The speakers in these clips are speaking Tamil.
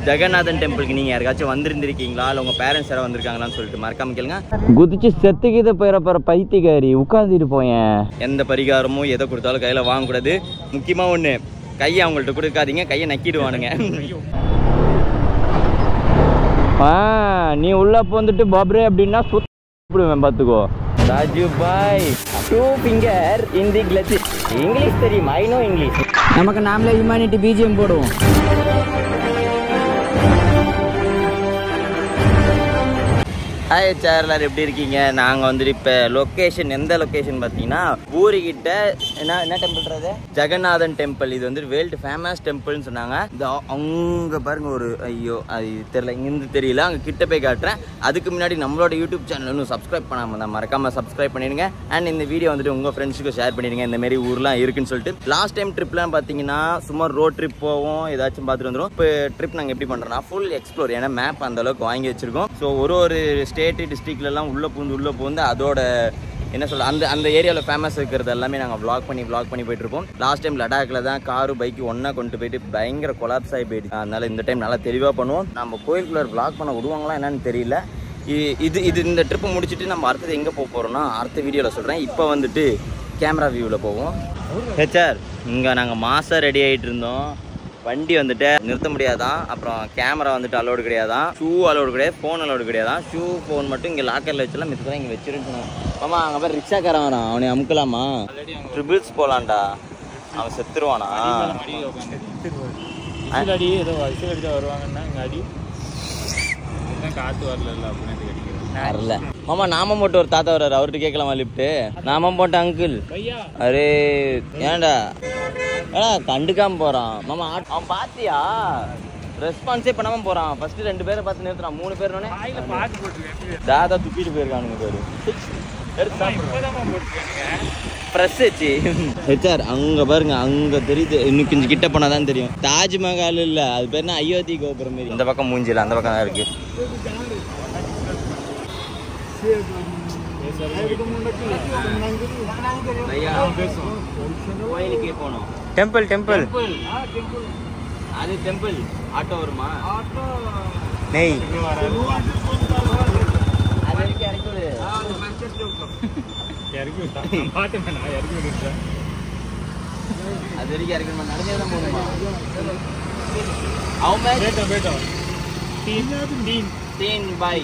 ஜெகநாதன் டெம்பிளுக்கு நீங்கள் யாருக்காச்சும் வந்திருந்திருக்கீங்களா இல்லை உங்கள் பேரண்ட்ஸ் யாராவது வந்திருக்காங்களான்னு சொல்லிட்டு மறக்காம கேளுங்க. குதிச்சு செத்துக்கிது போயிடப்போகிற பைத்தியக்காரி உட்காந்துட்டு போயேன். எந்த பரிகாரமும் எதை கொடுத்தாலும் கையில் வாங்கக்கூடாது. முக்கியமாக ஒன்று, கையை அவங்கள்ட்ட கொடுக்காதீங்க, கையை நக்கிடுவானுங்க. நீ உள்ள வந்துட்டு பாப்ரே அப்படின்னா சுடுவேன் பார்த்துக்கோ. ராஜு பாய் 2 finger in the glitch. English தெரியும், ஐ நோ இங்கிலீஷ். நமக்கு நாமளே ஹியூமனிட்டி பிஜிஎம் போடுவோம். ஹாய் சார், எல்லாரும் எப்படி இருக்கீங்க? நாங்கள் வந்துட்டு இப்போ லொக்கேஷன், எந்த லொக்கேஷன் பார்த்தீங்கன்னா ஊருக்கிட்ட என்ன டெம்பிள்றது, ஜெகநாதன் டெம்பிள். இது வந்து வேர்ல்டு ஃபேமஸ் டெம்பிள்னு சொன்னாங்க. இந்த அங்கே பாருங்க ஒரு, ஐயோ அது தெரியல, இங்கிருந்து தெரியல, அங்கே கிட்ட போய் காட்டுறேன். அதுக்கு முன்னாடி நம்மளோட யூடியூப் சேனல் இன்னும் சப்ஸ்கிரைப் பண்ணாமல் தான் மறக்காமல் சப்ஸ்கிரைப் பண்ணிடுங்க. அண்ட் இந்த வீடியோ வந்துட்டு உங்கள் ஃப்ரெண்ட்ஸுக்கு ஷேர் பண்ணிடுங்க. இந்த மாதிரி ஊர்லாம் இருக்குன்னு சொல்லிட்டு. லாஸ்ட் டைம் ட்ரிப்லாம் பார்த்தீங்கன்னா சும்மா ரோட் ட்ரிப் போவோம், ஏதாச்சும் பார்த்துட்டு வந்துடும். இப்போ ட்ரிப் நாங்கள் எப்படி பண்ணுறோம்னா ஃபுல் எக்ஸ்ப்ளோர். ஏன்னா மேப் அந்த அளவுக்கு வாங்கி வச்சிருக்கோம். ஸோ ஒரு ஸ்டேட்டு டிஸ்ட்ரிக்ட்லாம் உள்ளே பூந்து அதோட என்ன சொல்ல அந்த ஏரியாவில் ஃபேமஸ் இருக்கிறது எல்லாமே நாங்கள் வ்ளாக் பண்ணி போயிட்டுருப்போம். லாஸ்ட் டைம் லடாக்கில் தான் காரு பைக்கு ஒன்றா கொண்டு போயிட்டு பயங்கர கொலாப்ஸ் ஆகி போயிடுச்சு. அதனால் இந்த டைம் நல்லா தெளிவாக பண்ணுவோம். நம்ம கோயிலுக்குள்ளே வ்ளாக் பண்ண விடுவாங்களா என்னன்னு தெரியல. இது இந்த ட்ரிப்பை முடிச்சுட்டு நம்ம அடுத்தது எங்கே போக போகிறோம்னா அடுத்த வீடியோவில் சொல்கிறேன். இப்போ வந்துட்டு கேமரா வியூவில் போவோம். சார், இங்கே நாங்கள் மாதம் ரெடி ஆகிட்டு இருந்தோம். வண்டி வந்துட்டு நிறுத்த முடியாதான். அப்புறம் கேமரா வந்துட்டு அலோடு கிடையாதான். ஷூ அலோடு கிடையாது, ஃபோன் அலோடு கிடையாதான். ஷூ ஃபோன் மட்டும் இங்கே லாக்கரில் வச்சலாம், மித்ததான் இங்கே வச்சிருக்கணும். ஆமாம், அங்கே பேர் ரிக்ஷாக்காரன் வரான், அவனை அமுக்கலாமா? ட்ரிபிள்ஸ் போகலான்டா, அவன் செத்துருவானா? வரல மாமா. நாமம் போட்டு ஒரு தாத்தா வர்றாரு, அவர்கிட்ட கேட்கலாமா லிஃப்ட்டு? நாமம் போட்ட அங்கிள். அரே ஏன்டா கண்டுக்காம போறான் மாமா. அவன் பாத்தியா, ரெஸ்பான்ஸே பண்ணாம போறான். ஃபர்ஸ்ட் 2 பேரை பார்த்து நிறுத்துறான், 3 பேர் தாதா துப்பிட்டு போயிருக்கானுங்க பேரு. ப்ரெஸ் வச்சு ஹெச்ஆர் அங்க பாருங்க, அங்க தெரியுது. இன்னும் கொஞ்சம் கிட்ட போனாதான் தெரியும். தாஜ்மஹால் இல்ல, அது பேர் என்ன, அயோத்தி கோபுரம் மாரி. இந்த பக்கம் மூஞ்சில, அந்த பக்கம் தான் இருக்கு. கோயிலுக்கே போனோம். டெம்பிள் அது டெம்பிள். ஆட்டோ வருமா? நெய் அது வரைக்கும் இறக்கணுமா? நடந்தேதான் போகணுமா? அவங்க 3 बाई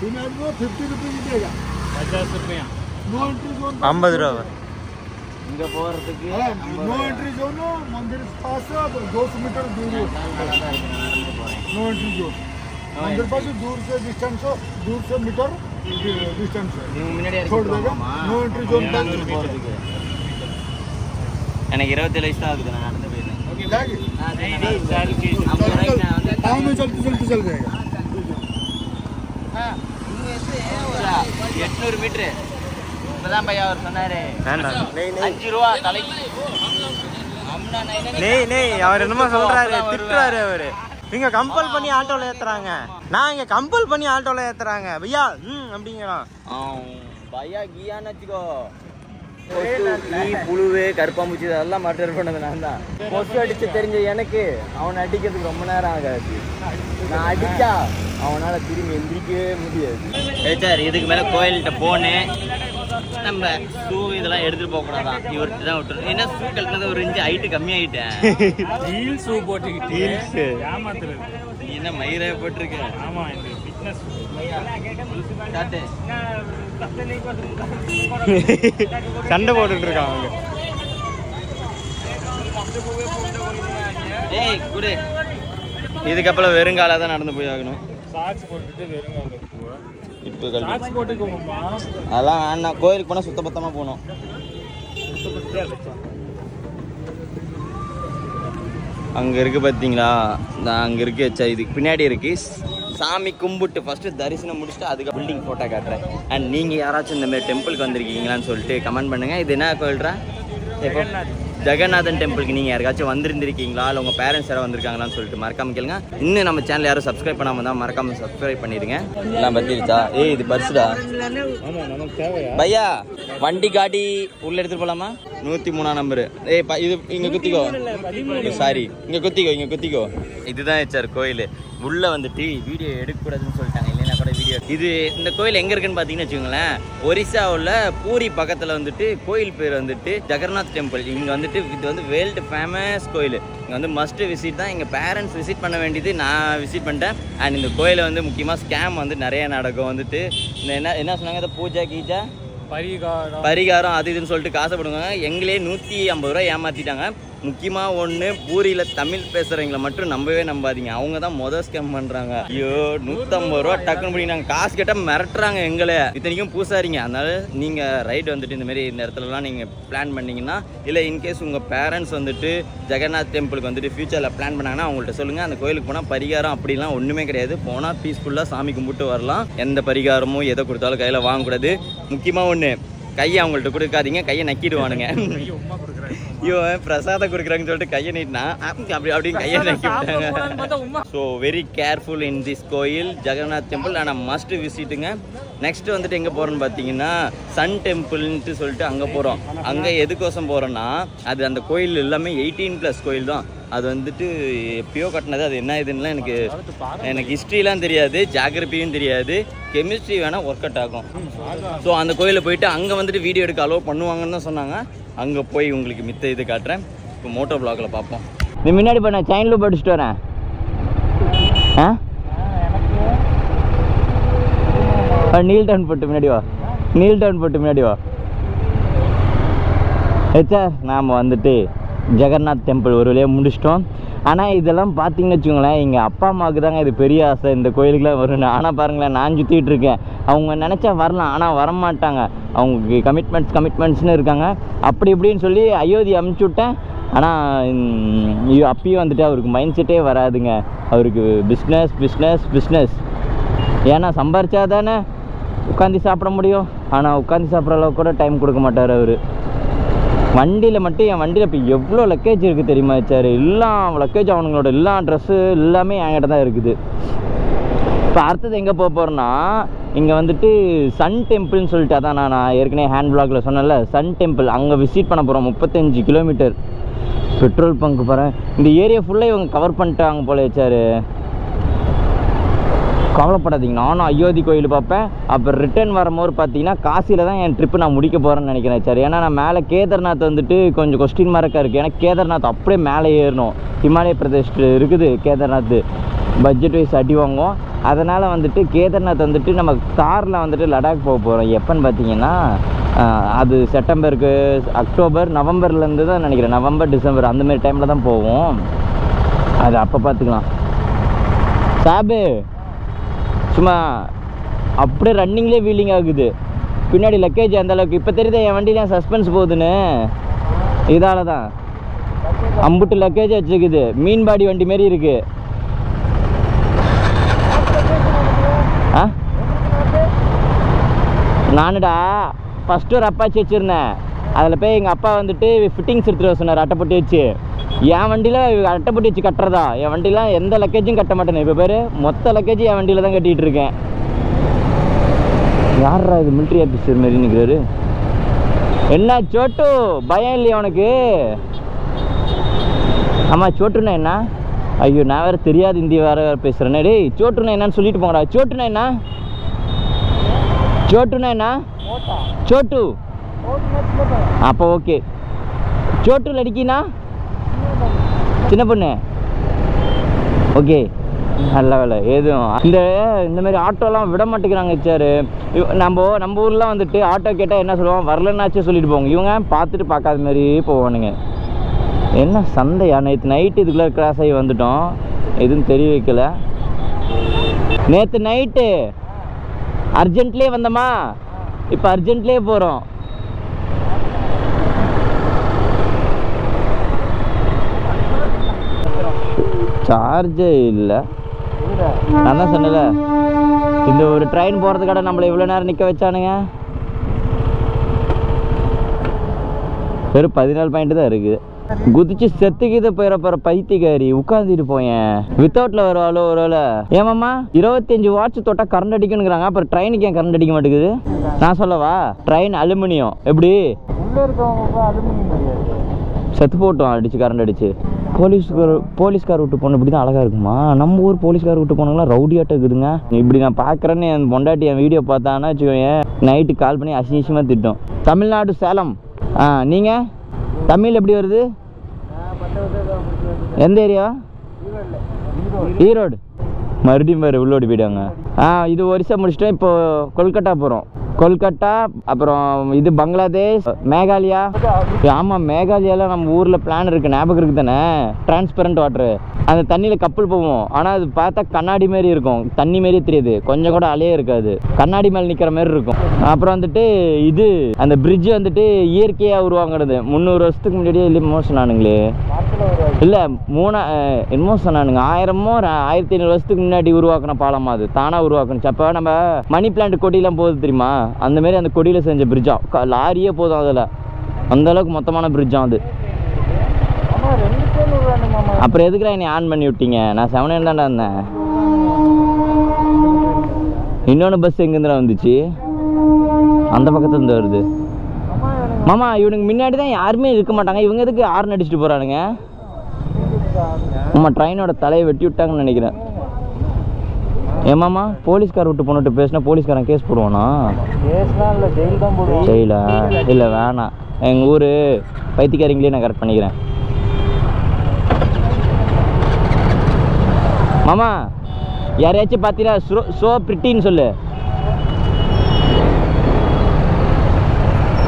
50 रुपये 50 रुपया 50 ரூபா. இங்க போறதுக்கு नो एंट्री जोन मंदिर पास 200 मीटर दूर है. नो एंट्री जोन मंदिर पास दूर से डिस्टेंस मीटर डिस्टेंस है. நீங்க முன்னாடி छोड़ देगा. नो एंट्री जोन तक போறதுக்கு எனக்கு 27 வயசு தான் ஆகுது. நான் நடந்து போயிடுறேன். ஓகே जाएगी. हां मैं जल्दी चल जाएगा. हां இங்க இருந்து 800 மீட்டர். இப்பதான் பையா அவர் சொன்னாரு 5 ரூபா தலைக்கு. நெய் அவர் என்னமா சொல்றாரு, திட்டுறாரு அவரு. இங்க கம்பல் பண்ணி ஆட்டோல ஏத்துறாங்க. நான் இங்க கம்பல் பண்ணி ஆட்டோல ஏத்துறாங்க பையா அப்படிங்கிறான். பையா கியான்னு வச்சுக்கோ. புழுவு கருப்பாம்பூச்சி அதெல்லாம் மர்டர் பண்ணது நான் தான். கொசு அடிச்சு தெரிஞ்ச எனக்கு அவனை அடிக்கிறதுக்கு ரொம்ப நேரம் ஆகாது. நான் அடிச்சா அவனால திரும்பி எந்திரிக்கவே முடியாது. சார், இதுக்கு மேல கோயில்கிட்ட போனேன். நம்ம ஷூ இதெல்லாம் எடுத்துட்டு போக கூடாதான், இவர்கிட்ட தான் விட்டுரு. ஏன்னா ஷூ கழட்டினது ஒரு 5 ஹைட்டு கம்மியாயிட்டேன். ஷூ போட்டுக்கிட்டு என்ன மயிரை போட்டிருக்க? ஆமா, இந்த ஃபிட்னஸ் சண்டை போட்டுட்டு இருக்காங்க அவங்க. ஏய் குடு, இதுக்கப்புறம் வெறுங்கால தான் நடந்து போய் ஆகணும். சாக்ஸ் போட்டுட்டு வெறுங்கால போவா. இப்போ சாக்ஸ் போட்டுக்கோமா. அதெல்லாம் வேண்டாம், கோயிலுக்கு போனால் சுத்தபத்தமாக போகணும். அங்கே இருக்குது பார்த்தீங்களா, அங்கே இருக்கு. இதுக்கு பின்னாடி இருக்கு. சாமி கும்பிட்டு ஃபர்ஸ்ட் தரிசனம் முடிச்சுட்டு அதுக்கு பில்டிங் ஃபோட்டோ காட்டுறேன். அண்ட் நீங்கள் யாராச்சும் இந்த மாதிரி டெம்பிளுக்கு வந்திருக்கீங்களான்னு சொல்லிட்டு கமெண்ட் பண்ணுங்கள். இது என்ன கோயில்ரா? ஜெகநாதன் டெம்பிளுக்கு நீங்கள் யாருக்காச்சும் வந்திருந்திருக்கீங்களா இல்லை உங்கள் பேரண்ட்ஸ் யாராவது வந்திருக்காங்களான்னு சொல்லிட்டு மறக்காம கேளுங்க. இன்னும் நம்ம சேனல் யாரும் சப்ஸ்கிரைப் பண்ணாமல் தான் மறக்காம சப்ஸ்கிரைப் பண்ணிடுங்க. எல்லாம் பத்திருச்சா? இது பர்ஸுடா பையா. வண்டி காட்டி உள்ள எடுத்துட்டு போலாமா? 103ஆம் நம்பரு. இது இங்க குத்திக்கோ. சாரி, இங்க குத்திக்கோ. இதுதான் ஹெச்ஆர் கோயில். உள்ள வந்துட்டு வீடியோ எடுக்கக்கூடாதுன்னு சொல்லிட்டாங்க, இல்லைன்னா கூட வீடியோ. இது இந்த கோயில் எங்க இருக்குன்னு பாத்தீங்கன்னு வச்சுக்கோங்களேன், ஒரிசாவில் பூரி பக்கத்துல வந்துட்டு கோயில் பேர் வந்துட்டு ஜெகநாத் டெம்பிள். இங்க வந்துட்டு இது வந்து வேர்ல்டு ஃபேமஸ் கோயில். இங்க வந்து மஸ்ட் விசிட் தான். எங்க பேரண்ட்ஸ் விசிட் பண்ண வேண்டியது, நான் விசிட் பண்ணிட்டேன். அண்ட் இந்த கோயிலை வந்து முக்கியமாக ஸ்கேம் வந்து நிறைய நடக்கும். வந்துட்டு இந்த என்ன சொன்னாங்க, இந்த பூஜா கீஜா பரிகாரம் அது இதுன்னு சொல்லிட்டு காசை போடுவாங்க. எங்களே 150 ரூபா ஏமாத்திட்டாங்க. முக்கியமாக ஒன்று, பூரியில் தமிழ் பேசுகிறவங்களை மட்டும் நம்பவே நம்பாதீங்க. அவங்க தான் மொதல் ஸ்கேம் பண்ணுறாங்க. ஐயோ 150 ரூபா டக்குன்னு பிடிக்கிறாங்க. காசு கேட்டால் மிரட்டுறாங்க எங்களை. இத்தனைக்கும் பூசாரிங்க. அதனால நீங்கள் ரைடு வந்துட்டு இந்தமாரி இந்த இடத்துலலாம் நீங்கள் பிளான் பண்ணிங்கன்னா, இல்லை இன்கேஸ் உங்கள் பேரண்ட்ஸ் வந்துட்டு ஜெகநாத் டெம்பிளுக்கு வந்துட்டு ஃபியூச்சரில் பிளான் பண்ணாங்கன்னா அவங்கள்ட்ட சொல்லுங்கள். அந்த கோயிலுக்கு போனால் பரிகாரம் அப்படிலாம் ஒன்றுமே கிடையாது. போனால் பீஸ்ஃபுல்லாக சாமி கும்பிட்டு வரலாம். எந்த பரிகாரமும் எதை கொடுத்தாலும் கையில் வாங்கக்கூடாது. முக்கியமாக ஒன்று, கையை அவங்கள்ட்ட கொடுக்காதீங்க, கையை நக்கிடுவானுங்க. ஐயோ பிரசாதம் கொடுக்குறாங்கன்னு சொல்லிட்டு கையை நீட்டினா அப்படின்னு கையை நக்கி விட்டாங்க. So very careful in this கோயில் ஜெகநாத் டெம்பிள். ஆனால் மஸ்ட் விசிட்டுங்க. நெக்ஸ்ட் வந்துட்டு எங்கே போகிறோன்னு பார்த்தீங்கன்னா சன் டெம்பிள்ன்ட்டு சொல்லிட்டு அங்கே போகிறோம். அங்கே எதுக்கோசம் போகிறோன்னா, அது அந்த கோயில் எல்லாமே 18+ கோயில் தான். அது வந்துட்டு எப்பயோ கட்டினது. அது என்ன இதுன்னா எனக்கு ஹிஸ்ட்ரிலாம் தெரியாது, ஜியாகிரபியும் தெரியாது, கெமிஸ்ட்ரி வேணால் ஒர்க் அவுட் ஆகும். ஸோ அந்த கோயிலில் போயிட்டு அங்கே வந்துட்டு வீடியோ எடுக்க அலோவ் பண்ணுவாங்கன்னு தான் சொன்னாங்க. அங்கே போய் உங்களுக்கு மித்த இது காட்டுறேன். இப்போ மோட்டோ வ்ளாகில் பார்ப்போம். நீ முன்னாடி பண்ண சைனில் படிச்சுட்டு வரேன். நீல் டவுன் போட்டு முன்னாடி வா. ஹெச்ஆர் நாம் வந்துட்டு ஜெகநாத் டெம்பிள் ஒரு வழியாக முடிச்சிட்டோம். ஆனால் இதெல்லாம் பார்த்தீங்கன்னு வச்சுக்கோங்களேன், எங்கள் அப்பா அம்மாவுக்கு தாங்க இது பெரிய ஆசை, இந்த கோயிலுக்குலாம் வரணும். ஆனால் பாருங்களேன், நான் சுற்றிட்டு இருக்கேன். அவங்க நினச்சா வரலாம், ஆனால் வரமாட்டாங்க. அவங்களுக்கு கமிட்மெண்ட்ஸ்னு இருக்காங்க. அப்படி இப்படின்னு சொல்லி அயோத்தி அமுச்சு விட்டேன். ஆனால் அப்பயும் வந்துட்டு அவருக்கு மைண்ட் செட்டே வராதுங்க. அவருக்கு பிஸ்னஸ். ஏன்னா சம்பாரிச்சா தானே உட்காந்து சாப்பிட முடியும். ஆனால் உட்காந்து சாப்பிட்ற அளவுக்கு கூட டைம் கொடுக்க மாட்டார் அவர். வண்டியில் மட்டும், என் வண்டியில் இப்போ எவ்வளோ லக்கேஜ் இருக்குது தெரியுமா சார்? எல்லாம் லக்கேஜ், அவங்களோட எல்லா ட்ரெஸ்ஸு எல்லாமே என்கிட்ட தான் இருக்குது. இப்போ அடுத்தது எங்கே போக போகிறோன்னா, இங்கே வந்துட்டு சன் டெம்பிள்னு சொல்லிட்டு, அதான் நான் ஏற்கனவே ஹேண்ட் வ்ளாகில் சொன்னேன்ல, சன் டெம்பிள் அங்கே விசிட் பண்ண போகிறோம். 35 கிலோமீட்டர். பெட்ரோல் பங்க் பாரு. இந்த ஏரியா ஃபுல்லாக இவங்க கவர் பண்ணிட்டாங்க போல சார். கவலைப்படாதீங்க, நானும் அயோத்தி கோயில் பார்ப்பேன். அப்புறம் ரிட்டர்ன் வரும்போது பார்த்தீங்கன்னா காசியில் தான் என் ட்ரிப்பு நான் முடிக்க போகிறேன்னு நினைக்கிறேன் சார். ஏன்னா நான் மேலே கேதார்நாத் வந்துட்டு கொஞ்சம் கொஸ்டின் மார்க்காக இருக்குது. ஏன்னா கேதார்நாத் அப்படியே மேலே ஏறணும். ஹிமாலய பிரதேஷில் இருக்குது கேதார்நாத். பட்ஜெட் வைஸ் அடி வாங்குவோம். அதனால் வந்துட்டு கேதார்நாத் வந்துட்டு நம்ம காரில் வந்துட்டு லடாக் போக போகிறோம். எப்போன்னு பார்த்தீங்கன்னா அது செப்டம்பருக்கு, அக்டோபர், நவம்பர்லேருந்து தான் நினைக்கிறேன். நவம்பர், டிசம்பர் அந்தமாரி டைமில் தான் போவோம். அது அப்போ பார்த்துக்கலாம். சாபு சும்மா அப்படியே ரன்னிங்லேயே வீலிங் ஆகுது. பின்னாடி லக்கேஜ் அந்தளவுக்கு இப்போ தெரியுது. என் வண்டியில் சஸ்பென்ஸ் போகுதுன்னு இதால் தான் அம்புட்டு லக்கேஜ் வச்சுக்குது. மீன்பாடி வண்டி மாரி இருக்குது. நானுடா ஃபஸ்ட்டு ஒரு அப்பாச்சி வச்சுருந்தேன். அதில் போய் எங்கள் அப்பா வந்துட்டு ஃபிட்டிங்ஸ் எடுத்துகிட்டு வர சொன்னார், அட்டைப்பட்டி வச்சு. என் வண்டியில் அட்டைப்பட்டி வச்சு கட்டுறதா? என் வண்டிலாம் எந்த லக்கேஜும் கட்ட மாட்டேன். இப்போ பேர் மொத்த லக்கேஜ் என் வண்டியில் தான் கட்டிகிட்டு இருக்கேன். யாரா இது மிலிட்ரி ஆஃபீஸர் மாரி நிற்கிறாரு? என்ன சோட்டு, பயம் இல்லையா உனக்கு? ஆமாம், சோட்டுனா என்ன? ஐயோ, நான் வேறு தெரியாது ஹிந்தி வேறு பேசுகிறேன்னே. டேய், சோட்டுனா என்னன்னு சொல்லிட்டு போங்கடா. சோட்டுனா என்ன? சோட்டு அப்போ ஓகே. சோட்டு லடிக்கினா சின்ன பொண்ணு. ஓகே, நல்ல வேலை. எதுவும் இந்த மாதிரி ஆட்டோலாம் விட மாட்டேங்கிறாங்க சார். நம்ம ஊர்லாம் வந்துட்டு ஆட்டோ கேட்டால் என்ன சொல்லுவாங்க, வரலன்னாச்சும் சொல்லிட்டு போவாங்க. இவங்க பார்த்துட்டு பார்க்காத மாதிரியே போவானுங்க. என்ன சந்தையா? நேற்று நைட்டு இதுக்குள்ளே கிராஸ் ஆகி வந்துட்டோம். எதுவும் தெரிய வைக்கல. நேற்று நைட்டு அர்ஜென்ட்லேயே வந்தோமா, இப்போ அர்ஜென்ட்லேயே போகிறோம். சார்ஜே இல்லை. நான் தான் சொன்னல, இந்த ஒரு ட்ரெயின் போகிறதுக்காக நம்மளை இவ்வளோ நேரம் நிற்க வச்சானுங்க. வெறும் 14 பாயிண்ட் தான் இருக்குது. குதிச்சு செத்துக்கிது போயிட பைத்தியக்காரி உட்காந்துட்டு போயேன் வித்தவுட்ல வருவாளோ ஒரு வேளை. ஏமாம்மா 25 வாட்ஸ் தொட்டா கரண்ட் அடிக்கணுங்கிறாங்க. அப்புறம் ட்ரெயினுக்கு ஏன் கரண்ட் அடிக்க மாட்டேங்குது? நான் சொல்லவா? ட்ரெயின் அலுமினியம் எப்படி செத்து போட்டோம் அடிச்சு கரண்ட் அடிச்சு. போலீஸ்கார் விட்டு போன இப்படி தான் அழகா இருக்குமா? நம்ம ஊர் போலீஸ்கார் விட்டு போனாங்களா ரவுடியாட்ட இருக்குதுங்க. இப்படி நான் பார்க்குறேன்னு என் பொண்டாட்டி என் வீடியோ பார்த்தான்னா வச்சுக்கோங்க நைட்டு கால் பண்ணி அசிங்கமாக திட்டும். தமிழ்நாடு சேலம். நீங்கள் தமிழ் எப்படி வருது? எந்த ஏரியா? ஈரோடு. மறுபடியும் வேறு உள்ளோடி போயிட்டாங்க. இது ஒரிசா முடிச்சுட்டோம். இப்போ கொல்கட்டா போகிறோம். கொல்கட்டா அப்புறம் இது பங்களாதேஷ், மேகாலயா. ஆமாம் மேகாலயாவில் நம்ம ஊரில் பிளான் இருக்குது, ஞாபகம் இருக்குது தானே? டிரான்ஸ்பரண்ட் வாட்ரு, அந்த தண்ணியில் கப்பல் போவோம். ஆனால் அது பார்த்தா கண்ணாடி மாரி இருக்கும், தண்ணி மாரியே தெரியாது, கொஞ்சம் கூட அலையே இருக்காது, கண்ணாடி மேலே நிற்கிற மாதிரி இருக்கும். அப்புறம் வந்துட்டு இது அந்த பிரிட்ஜ் வந்துட்டு இயற்கையாக உருவாங்கிறது 300 வருஷத்துக்கு முன்னாடியே இல்லைமோ சொன்னானுங்களே. இல்லை என்னமோ சொன்னானுங்க 1500 வருஷத்துக்கு முன்னாடி உருவாக்கின பாலமா, அது தானாக உருவாக்கணுச்சு. அப்போ நம்ம மணி பிளான்ட் கொடியெல்லாம் போகுது தெரியுமா, அந்த மாதிரி அந்த கொடியில் செஞ்ச பிரிட்ஜா, லாரியே போதும் அதில், அந்த அளவுக்கு மொத்தமான பிரிட்ஜா அது. அப்புறம் எதுக்குடா என்னை ஆன் பண்ணி விட்டீங்க? நான் 7 தான்டா இருந்தேன். இன்னொன்று பஸ் எங்கேருந்துடா வந்துச்சு? அந்த பக்கத்துல இருந்து வருது. மாமா இவனுக்கு முன்னாடி தான் யாருமே இருக்க மாட்டாங்க, இவங்க எதுக்கு ஹார்ன் அடிச்சுட்டு போகிறானுங்க? ஆமாம் ட்ரெயினோட தலையை வெட்டி விட்டாங்கன்னு நினைக்கிறேன். ஏமாம்மா போலீஸ்கார் விட்டு பொண்ணுட்டு பேசினா போலீஸ்காரன் கேஸ் போடுவானா? ஜெயிலா? இல்லை வேணாம், எங்கள் ஊர் பைத்தியக்காரிங்களே நான் கரெக்ட் பண்ணிக்கிறேன். மாமா யாரையாச்சும் பார்த்தீங்கன்னா ஷோ பிரிட்டின்னு சொல்லு.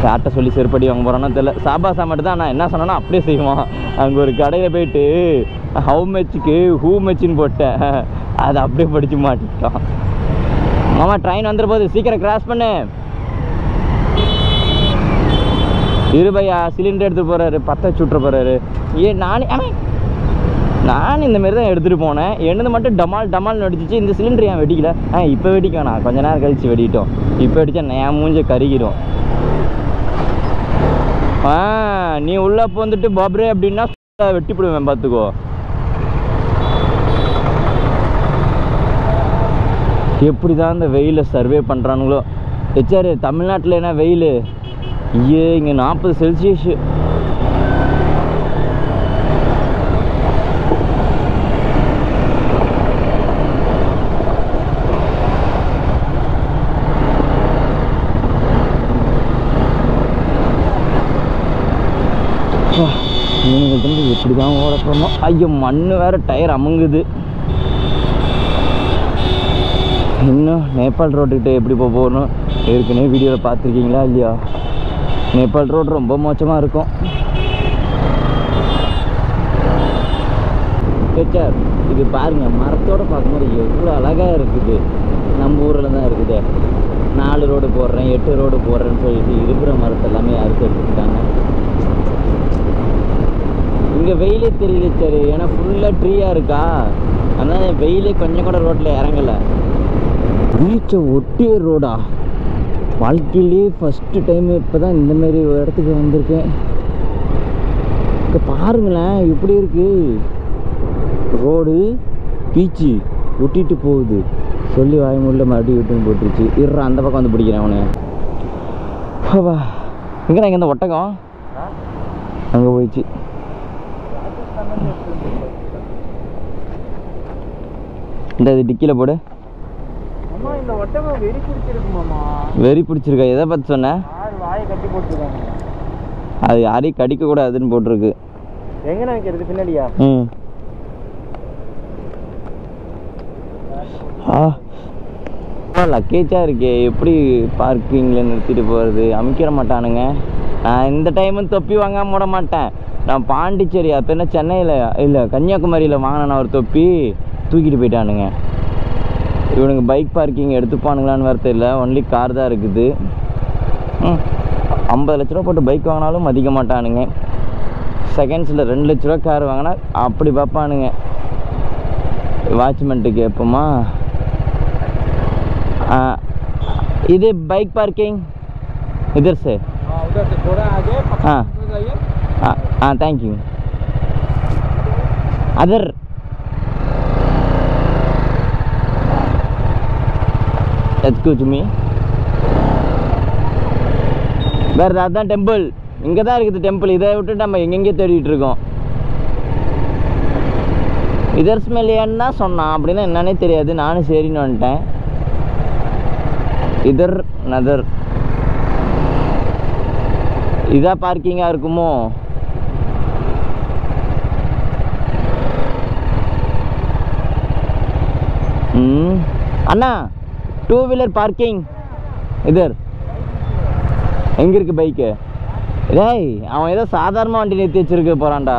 யார்கிட்ட சொல்லி செருப்படி வாங்க போகிறான்னு தெரியல. சாபாசா மட்டும் தான் நான் என்ன சொன்னேன்னா அப்படியே செய்வான். அங்கே ஒரு கடையில் போயிட்டு ஹவு மச்சுக்கு ஹூ மச்சுன்னு போட்டேன், அதை அப்படியே படித்து மாட்டிட்டான். மாமா ட்ரெயின் வந்துட போகுது, சீக்கிரம் கிராஸ் பண்ணு. இருபையா சிலிண்டர் எடுத்துகிட்டு போகிறாரு, பற்ற சுட்டுற போகிறாரு. நான் இந்தமாரி தான் எடுத்துகிட்டு போனேன், என்னது மட்டும் டமால்னு வெடிச்சிச்சு. இந்த சிலிண்டர் ஏன் வெடிக்கல? இப்போ வெடிக்க வேணாம், கொஞ்ச நேரம் கழிச்சு வெடிட்டோம். இப்போ வெடிச்சா என் மூஞ்ச கருகிடும். நீ உள்ள வந்துட்டு பாப்ரே அப்படின்னா வெட்டி போடுவேன் பார்த்துக்கோ. எப்படி தான் இந்த வெயிலை சர்வே பண்ணுறானுங்களோ. ஹெச்ஆர் தமிழ்நாட்டில் என்ன வெயில்? இங்கே 40 செல்சியஸ். இவங்களுக்கு எப்படி தான் ஓட போகணும்? ஐயோ மண் வேறு, டயர் அமுங்குது. இன்னும் நேபாள் ரோட்டுக்கிட்ட எப்படி போகணும்? ஏற்கனவே வீடியோவில் பார்த்துருக்கீங்களா இல்லையா? நேபாள் ரோடு ரொம்ப மோசமாக இருக்கும். சார் இது பாருங்கள், மரத்தோடு பார்க்கும்போது எவ்வளோ அழகாக இருக்குது. நம்ம ஊரில் தான் இருக்குது. 4 ரோடு போடுறேன் 8 ரோடு போடுறேன்னு சொல்லிட்டு இருக்கிற மரத்தை எல்லாமே அறுத்து எடுத்துக்கிட்டாங்க. இங்கே வெயிலே தெரியல சரி, ஏன்னா ஃபுல்லாக ட்ரீயாக இருக்கா, அதனால் வெயிலே கொஞ்சம் கூட ரோட்டில் இறங்கலை. பீச்சை ஒட்டிய ரோடா? வாழ்க்கையிலே ஃபஸ்ட்டு டைம் இப்போ தான் இந்தமாரி ஒரு இடத்துக்கு வந்திருக்கேன். இங்கே பாருங்களேன் எப்படி இருக்குது ரோடு, பீச்சு ஒட்டிட்டு போகுது. சொல்லி வாய்மூடில் மறுபடியும் விட்டுன்னு போட்டுருச்சு. இருற அந்த பக்கம் வந்து பிடிக்கிறேன் அவனு. இங்கே இந்த ஒட்டகம் அங்கே போயிடுச்சு. இந்த இது டிக்கியில் போடு. இந்த ஒட்டகம் வெறி பிடிச்சிருக்குமாமா? வெறி பிடிச்சிருக்கா? எதை பார்த்து சொன்னேன்? வாயை கட்டி போட்டுருக்காங்க. அது யாரையும் கடிக்க கூடாதுன்னு போட்டிருக்கு. எங்கே நினைக்கிறது பின்னாடியா? லக்கேஜாக இருக்கே, எப்படி பார்க்கிங்கில் நிறுத்திட்டு போகிறது? அமைக்கிற மாட்டானுங்க. நான் இந்த டைமும் தொப்பி வாங்காமல் விட மாட்டேன். நான் பாண்டிச்சேரி அப்போ என்ன சென்னையில் இல்லை கன்னியாகுமரியில் வாங்கினேன் ஒரு தொப்பி, தூக்கிட்டு போயிட்டானுங்க. இவனுங்க பைக் பார்க்கிங் எடுத்துப்பானுங்களான்னு வேறு தெரியல, ஒன்லி கார் தான் இருக்குது. 50 லட்ச ரூபா போட்டு பைக் வாங்கினாலும் மதிக்க மாட்டானுங்க. செகண்ட்ஸில் 2 லட்ச ரூபா கார் வாங்கினா அப்படி பார்ப்பானுங்க. வாட்ச்மெண்ட்டுக்கு எப்போமா இது बाइक पार्किंग इधर से थोड़ा आगे। हाँ हाँ thank you. Other excuse me வேறு அதுதான் டெம்பிள். இங்கே தான் இருக்குது டெம்பிள். இதை விட்டு நம்ம எங்கெங்கே தேடிட்டு இருக்கோம். இதர் ஸ்மெல்லியான்னு தான் சொன்னான். அப்படின்னா என்னன்னே தெரியாது. நானும் சரின்னு வந்துட்டேன். இதர் நதர் இதான் பார்க்கிங்காக இருக்குமோ? அண்ணா 2 வீலர் பார்க்கிங் இதர் எங்கே இருக்குது பைக்கு? டேய் அவன் ஏதோ சாதாரணமாக வண்டி நிறுத்தி வச்சிருக்க போகிறான்டா.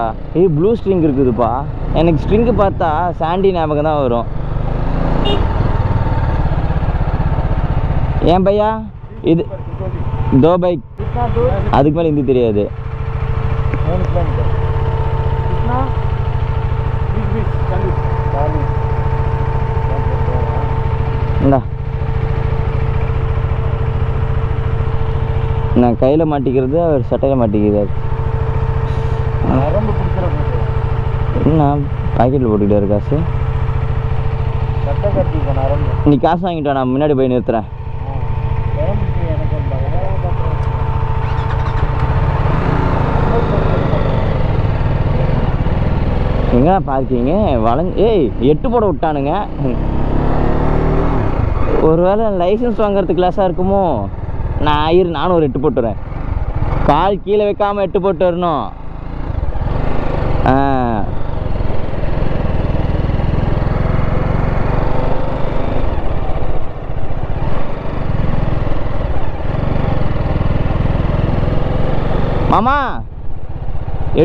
ப்ளூ ஸ்ட்ரிங் இருக்குதுப்பா. எனக்கு ஸ்ட்ரிங்கு பார்த்தா சாண்டி ஞாபகம் தான் வரும். ஏன் பையா இது தோ பைக்? அதுக்கு மேலே ஹிந்தி தெரியாது. இந்தா நான் கையில் மாட்டிக்கிறது, அவர் சட்டையில் மாட்டிக்கிறார். என்ன பாக்கெட்டில் போட்டுக்கிட்டே இரு காசு. நீ காசு வாங்கிட்டா, நான் முன்னாடி போய் நிறுத்துறேன். எங்க பார்க்கிங்க ஏய் 8 போட விட்டானுங்க. ஒருவேளை லைசன்ஸ் வாங்குறதுக்கு கிளாஸாக இருக்குமோ? நானும் ஒரு 8 போட்டு வரேன். கால் கீழே வைக்காம 8 போட்டு வரணும். மாமா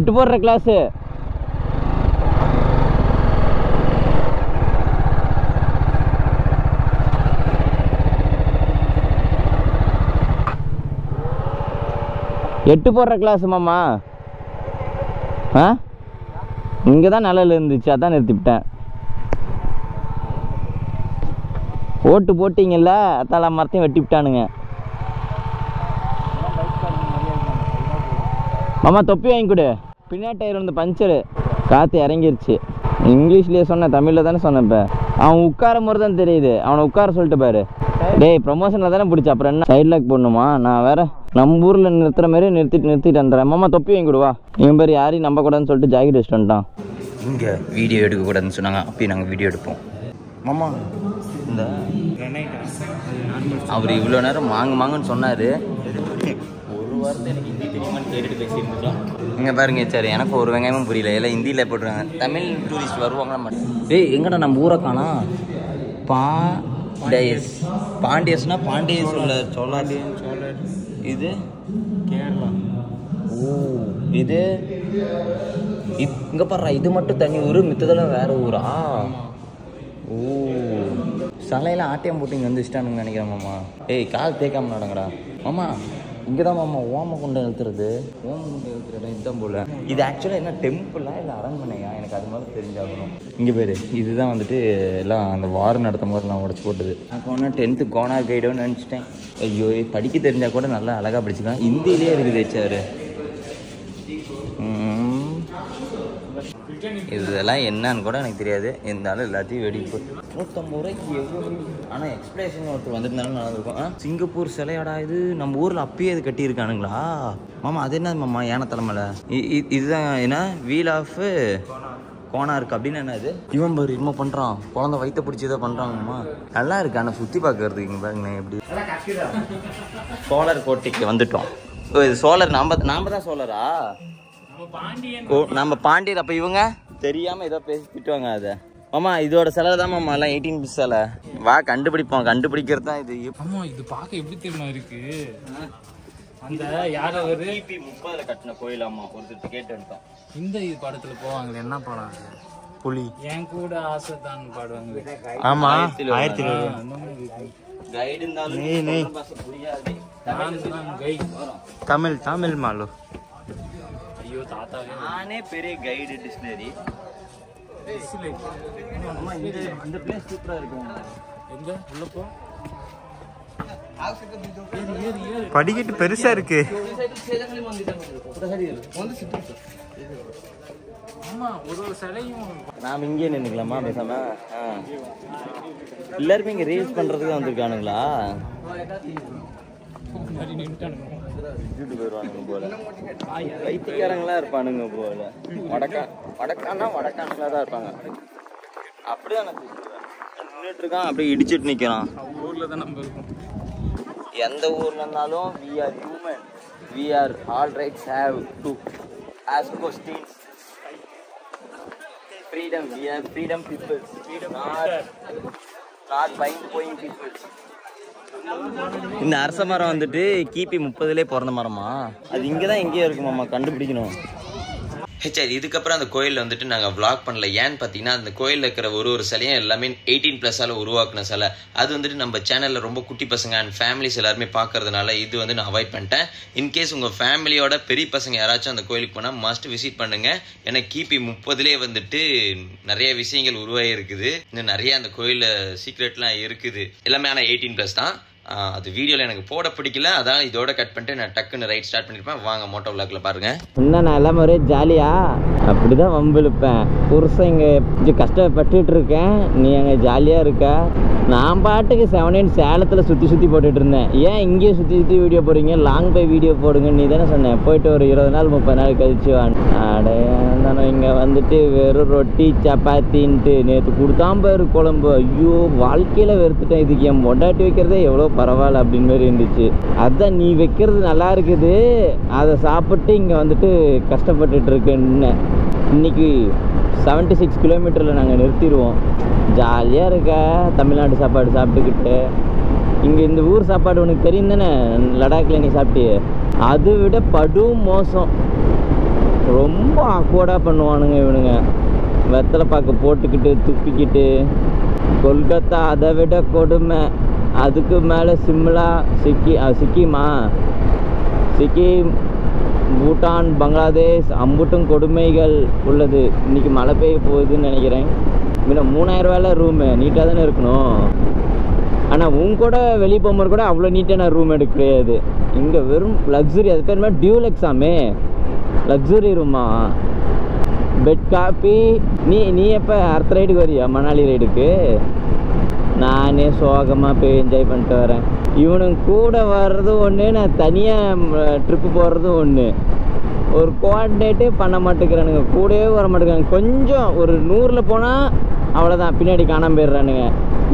8 போடுற கிளாஸு. எட்டு போடுற கிளாஸ் மாமா. இங்கே தான் நிழல் இருந்துச்சு, அதான் நிறுத்திவிட்டேன். ஓட்டு போட்டிங்கல்ல, அத்தால மரத்தையும் வெட்டி விட்டானுங்க. மாமா தொப்பி வாங்கி கொடு. பின்னாடி டயர் வந்து பஞ்சரு, காற்று இறங்கிருச்சு. இங்கிலீஷ்லேயே சொன்னேன், தமிழில் தானே சொன்னேன். இப்போ அவன் உட்கார முறை தான் தெரியுது. அவனை உட்கார சொல்லிட்டு பாரு. டேய் ப்ரமோஷனில் தானே பிடிச்ச, அப்புறம் என்ன சைட் லாக் போடணுமா? நான் வேற நம்ம ஊரில் நிறுத்துற மாதிரி நிறுத்திட்டு வந்துடுறேன். மாமா தொப்பி வாங்கி கொடுவா. இவன் பேர் யாரையும் நம்பக்கூடாதுன்னு சொல்லிட்டு ஜாக்கெட் வச்சுட்டு வந்துட்டான். இங்கே வீடியோ எடுக்கக்கூடாதுன்னு சொன்னாங்க, அப்பயும் நாங்கள் வீடியோ எடுப்போம். மாமா இந்த அவர் இவ்வளோ நேரம் மாங்குன்னு சொன்னார். ஒரு வாரத்தை எனக்கு ஹிந்தி தெரியுமான்னு கேட்டுட்டு பேசியிருந்துட்டோம். இங்கே பாருங்க சார், எனக்கு ஒரு வெங்காயமும் புரியல. எல்லாம் ஹிந்தியில் போட்டுருவாங்க. தமிழ் டூரிஸ்ட் வருவாங்களா மாட்டேன். டேய் எங்கடா நம்ம ஊரை காணா? பாண்டியஸ்னா பாண்டியஸ் உள்ள சோழர். இது கேரளா. ஓ இது இங்கே பாடுறா. இது மட்டும் தனி ஊர், மித்ததெல்லாம் வேற ஊரா? ஓ சலையில் ஆட்டியம் போட்டு இங்கே வந்து வச்சுட்டானுங்க நினைக்கிறேன் மாமா. ஏய் கால் தேய்க்காம நடங்கடா மாமா. இங்கே தான் மாமா ஓமகுண்டை எழுத்துறது. ஓமகுண்டை எழுத்துறது இதுதான் போல். இது ஆக்சுவலாக என்ன டெம்பிளா இல்லை அரண்மனையா? எனக்கு அது மாதிரி தெரிஞ்சாகணும். இங்கே பேர் இதுதான் வந்துட்டு எல்லாம் அந்த வாரம் நடத்த மாதிரி நான் உடச்சி போட்டது. அப்போ ஒன்று 10th கோனார் கைடோன்னு நினச்சிட்டேன். ஐயோ படிக்க தெரிஞ்சால் கூட நல்லா அழகாக படிச்சுக்கலாம். ஹிந்திலேயே இருக்குது சார். இதெல்லாம் என்னன்னு கூட எனக்கு தெரியாது. இருந்தாலும் எல்லாத்தையும் வெடிப்பு 150 ரூபாய்க்கு எவ்வளோ. ஆனால் எக்ஸ்பிரேஷன் ஒருத்தர் வந்துருந்தாலும் நடந்திருக்கும். சிங்கப்பூர் சிலையாடா இது. நம்ம ஊரில் அப்பயே இது கட்டியிருக்கானுங்களா மாமா? அது என்ன மாமா யானை தலைமையில? இதுதான் என்ன வீல் ஆஃப் கோனார்க் அப்படின்னு என்ன இது? இவன் பாரு இன்னும் பண்ணுறான். குழந்தை வயிற்ற பிடிச்சி இதை பண்ணுறாங்கம்மா. நல்லா இருக்கு. ஆனால் சுற்றி பார்க்கறதுக்கு இங்கே பாருங்க எப்படி. சோழர் கோட்டைக்கு வந்துட்டோம். இது சோழர். நாம தான் சோழரா? நம்ம பாண்டியர். அப்ப இவங்க தெரியாம ஏதோ பேசி திட்டுவாங்க. அதை மாமா இதோட சிலை தான் மாமா. எல்லாம் 18 பீஸ் சிலை. வா கண்டுபிடிப்போம். கண்டுபிடிக்கிறது தான் இது. ஆமா இது பார்க்க எப்படி தெரியுமா இருக்கு? அந்த யார ஒரு 30 கட்டின கோயில். அம்மா ஒருத்தர் கேட்டு வந்துட்டோம். இந்த படத்துல போவாங்க என்ன படம்? புலி. என் கூட ஆசை தான் பாடுவாங்க. ஆமா 1000 கைடு இருந்தாலும் தமிழ் மாலு. நானே பெரிய கைடு டிக்ஷனரி. இந்த பிளேஸ் சூப்பரா இருக்கும். எங்க உள்ள போ. படிக்கட்டு பெருசா இருக்கு. நாம இங்கே நின்னுக்கலாமா பேசாம? எல்லாருமே இங்க ரீல்ஸ் பண்றதுக்கு வந்திருக்கானுங்களா? போயிருவானுங்க போல, வைத்தியக்காரங்களா இருப்பானுங்க போல. வடக்கானுங்களா தான் இருப்பாங்க. அப்படிதான் நின்றுட்டு இருக்கான், அப்படியே இடிச்சிட்டு நிக்கிறான். ஊர்ல தான் நம்ம இருக்கோம். எந்த ஊர்ல இருந்தாலும் we are human, we are all rights have to ask questions. Freedom, we are freedom people, not buying people. இந்த அரச மரம் வந்துட்டு கிபி 30லே பிறந்த மரமா? அது இங்கதான் எங்கேயோ இருக்குமாம்மா, கண்டுபிடிக்கணும். சரி, இதுக்கப்புறம் அந்த கோயிலில் வந்துட்டு நாங்கள் vlog பண்ணல. ஏன்னு பார்த்தீங்கன்னா அந்த கோயிலில் இருக்கிற ஒரு சிலையும் எல்லாமே 18+ உருவாக்குன சிலை. அது வந்துட்டு நம்ம சேனலில் ரொம்ப குட்டி பசங்க அண்ட் ஃபேமிலிஸ் எல்லாருமே பார்க்கறதுனால இது வந்து நான் அவாய்ட் பண்ணிட்டேன். இன்கேஸ் உங்கள் ஃபேமிலியோட பெரிய பசங்க யாராச்சும் அந்த கோயிலுக்கு போனால் மஸ்ட் விசிட் பண்ணுங்க. ஏன்னா கிபி 30லே வந்துட்டு நிறைய விஷயங்கள் உருவாகி இருக்குது. இன்னும் நிறைய அந்த கோயிலில் சீக்ரெட்லாம் இருக்குது. எல்லாமே ஆனால் 18+ தான். அது வீடியோவில் எனக்கு போட பிடிக்கல, அதான் இதோட கட் பண்ணிட்டு நான் டக்குன்னு ரைட் ஸ்டார்ட் பண்ணியிருப்பேன். வாங்க மோட்டோ விளாக்ல பாருங்க. இன்னும் நான் எல்லாம் ஒரே ஜாலியா அப்படிதான் வம்பிழுப்பேன். புருஷன் இங்கே கொஞ்சம் கஷ்டப்பட்டுட்டு இருக்கேன், நீ அங்கே ஜாலியாக இருக்க. நான் பாட்டுக்கு 7 சேலத்தில் சுற்றி போட்டுட்டு இருந்தேன். ஏன் இங்கேயே சுற்றி வீடியோ போடுறீங்க, லாங் போய் வீடியோ போடுங்க நீ தானே சொன்னேன். போயிட்டு ஒரு 20 நாள் 30 நாள் கழிச்சு அடையாந்தானோ இங்கே வந்துட்டு வெறும் ரொட்டி சப்பாத்தின்ட்டு நேற்று கொடுத்தாம பேர் குழம்பு. ஐயோ வாழ்க்கையில் வெறுத்துட்டேன். இதுக்கு என் பொண்டாட்டி வைக்கிறதே எவ்வளோ பரவாயில்ல அப்படின்னு மாதிரி இருந்துச்சு. அதான் நீ வைக்கிறது நல்லா இருக்குது, அதை சாப்பிட்டு இங்கே வந்துட்டு கஷ்டப்பட்டுட்டு இருக்கேன்னு. இன்னைக்கு 76 கிலோமீட்டரில் நாங்கள் நிறுத்திடுவோம். ஜாலியாக இருக்க தமிழ்நாடு சாப்பாடு சாப்பிட்டுக்கிட்டு. இங்கே இந்த ஊர் சாப்பாடு உனக்கு தெரியும் தானே, லடாக்கில் நீ சாப்பிட்டு, அதை விட படும் மோசம். ரொம்ப ஆக்வர்டாக பண்ணுவானுங்க இவனுங்க. வெத்தலை பாக்கு போட்டுக்கிட்டு துப்பிக்கிட்டு. கொல்கத்தா அதை விட கொடுமை. அதுக்கு மேலே சிம்லா, சிக்கிமா, சிக்கிம், பூட்டான், பங்களாதேஷ் அம்புட்டும் கொடுமைகள் உள்ளது. இன்னைக்கு மழை பெய்ய போகுதுன்னு நினைக்கிறேன். இன்னும் 3000 ரூபாயில ரூமு நீட்டாக தானே இருக்கணும். ஆனால் உன் கூட வெளியே போகும்போது கூட அவ்வளோ நீட்டான ரூம் எடுக்க கிடையாது. இங்கே வெறும் லக்ஸுரி. அது பேர் மாதிரி டியூலெக்ஸாமே, லக்ஸுரி ரூமா. Bed coffee. நீ எப்போ அடுத்த ரைடுக்கு வரியா? மணாலி ரைடுக்கு நானே சோகமாக போய் என்ஜாய் பண்ணிட்டு வரேன். இவனுங்க கூட வர்றது ஒன்று, நான் தனியாக ட்ரிப்பு போடுறது ஒன்று. ஒரு கோஆர்டினேட்டே பண்ண மாட்டேங்கிறானுங்க, கூடவே வர மாட்டேங்கிறாங்க. கொஞ்சம் ஒரு 100ல் போனால் அவ்வளோதான், பின்னாடி காணாமல் போயிடுறானுங்க.